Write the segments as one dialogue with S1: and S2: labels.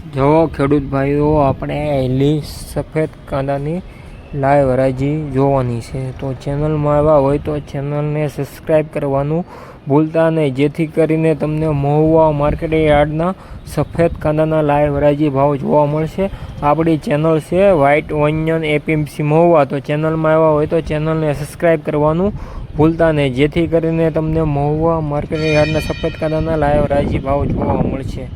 S1: જો ખેડૂત ભાઈઓ આપણે લીલી સફેદ કાંદાની લાઈવ હરાજી જોવાની છે, તો ચેનલમાં આવ્યા હોય તો ચેનલને સબસ્ક્રાઈબ કરવાનું ભૂલતા નહીં, જેથી કરીને તમને મહુવા માર્કેટ યાર્ડના સફેદ કાંદાના લાઈવ હરાજી ભાવ જોવા મળશે. આપણી ચેનલ છે વ્હાઇટ ઓનિયન એપીએમસી મહુવા, તો ચેનલમાં આવ્યા હોય તો ચેનલને સબસ્ક્રાઈબ કરવાનું ભૂલતા નહીં, જેથી કરીને તમને મહુવા માર્કેટ યાર્ડના સફેદ કાંદાના લાઈવ હરાજી ભાવ જોવા મળશે.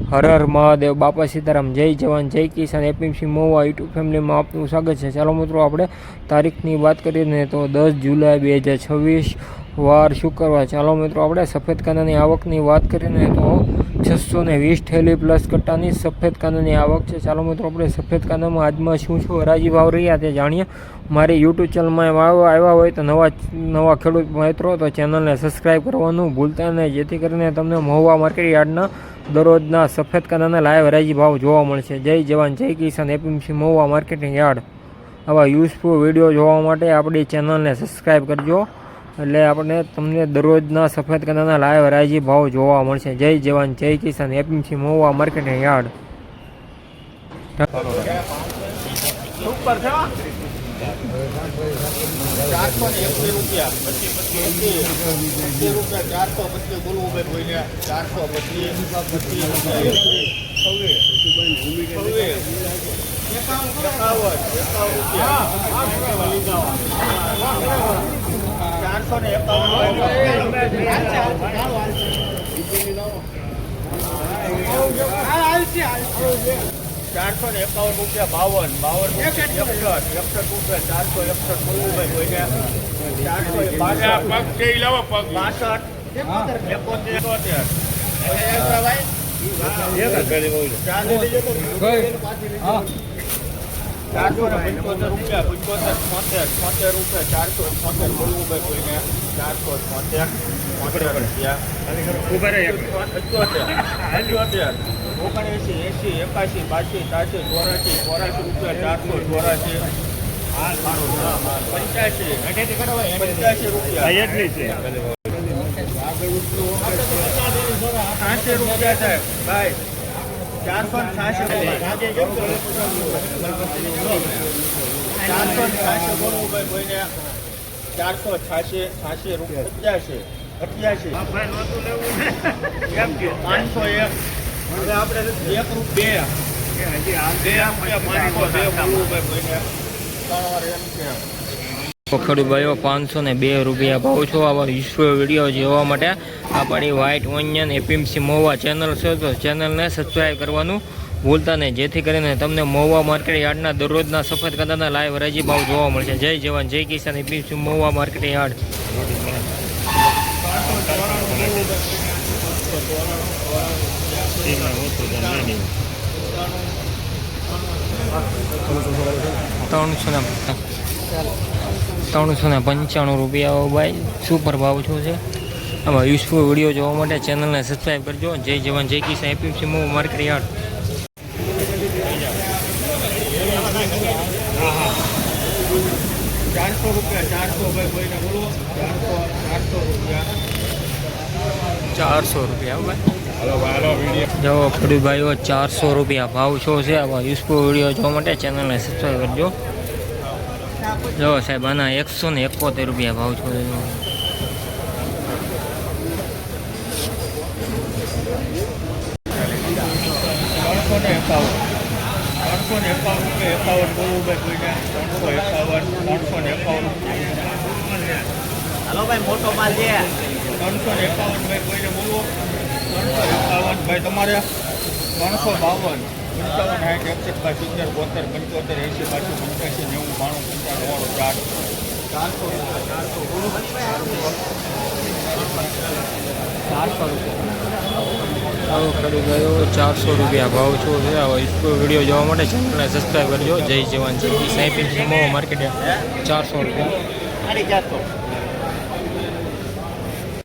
S1: હર હર મહાદેવ, બાપા સીતારામ, જય જવાન જય કિસાન. એપીએમસી મહુવા યુટ્યુબ ફેમિલીમાં આપનું સ્વાગત છે. ચાલો મિત્રો, આપણે તારીખની વાત કરીએ તો 10 જુલાઈ 2026 વાર શુક્રવાર. ચાલો મિત્રો, આપણે સફેદ કાંદાની આવકની વાત કરીને તો 620 થેલી પ્લસ કટ્ટાની સફેદ કાંદાની આવક છે. ચાલો મિત્રો, આપણે સફેદ કાંદામાં આજમાં શું હરાજી ભાવ રહ્યા તે જાણીએ. મારી યુટ્યુબ ચેનલમાં આવ્યા હોય તો નવા ખેડૂત મિત્રો તો ચેનલને સબસ્ક્રાઈબ કરવાનું ભૂલતા નહીં, જેથી કરીને તમને મહુવા માર્કેટ યાર્ડના દરરોજના સફેદ કાંદાના લાઈવ હરાજી ભાવ જોવા મળશે. જય જવાન જય કિસાન. APMC Mahuva marketing yard. આવા યુઝફુલ વિડીયો જોવા માટે આપણી ચેનલને સબસ્ક્રાઈબ કરજો, એટલે આપણે તમને દરરોજના સફેદ કાંદાના લાઈવ હરાજી ભાવ જોવા મળશે. જય જવાન જય કિસાન. APMC Mahuva marketing yard.
S2: ₹451 52
S1: ખેડૂત ભાઈઓ 502 રૂપિયા ભાવ છો. આવા વિશ્વ વિડીયો જોવા માટે આપણી white onion APMC Mahuva channel છે, તો ચેનલને સબસ્ક્રાઈબ કરવાનું ભૂલતા નહીં, જેથી કરીને તમને મહુવા માર્કેટ યાર્ડના દરરોજના સફેદ કાંદાના લાઈવ હરાજી ભાવ જોવા મળશે. જય જવાન જય કિસાન. APMC Mahuva market yard. ₹395 રૂપિયા ભાઈ, સુપર ભાવ છો છે. આમાં યુઝફુલ વિડીયો જોવા માટે ચેનલને સબસ્ક્રાઈબ કરજો. જય જવાન જય કિસાન. APMC Mahuva market yard. ₹400 ભાઈ. જો ખેડૂત ભાઈઓ 400 રૂપિયા ભાવ છો છે. આવા યુઝફુલ વિડીયો જોવા માટે ચેનલને સબસ્ક્રાઈબ કરજો. જો સાહેબ, આના 171 રૂપિયા ભાવ છો.
S2: હાલો ભાઈ, મોટો માલ છે. 351 ભાઈ, કોઈને બોલવો. 351 ભાઈ, તમારે 352 55 60 70 72 75 80 85
S1: ₹400 રૂપિયા ભાવ છો છે. આવા વિડીયો જોવા માટે ચેનલને સબસ્ક્રાઈબ કરજો. જય જવાન જય કિસાન. એપીએમસી મહુવા માર્કેટ 400 રૂપિયા.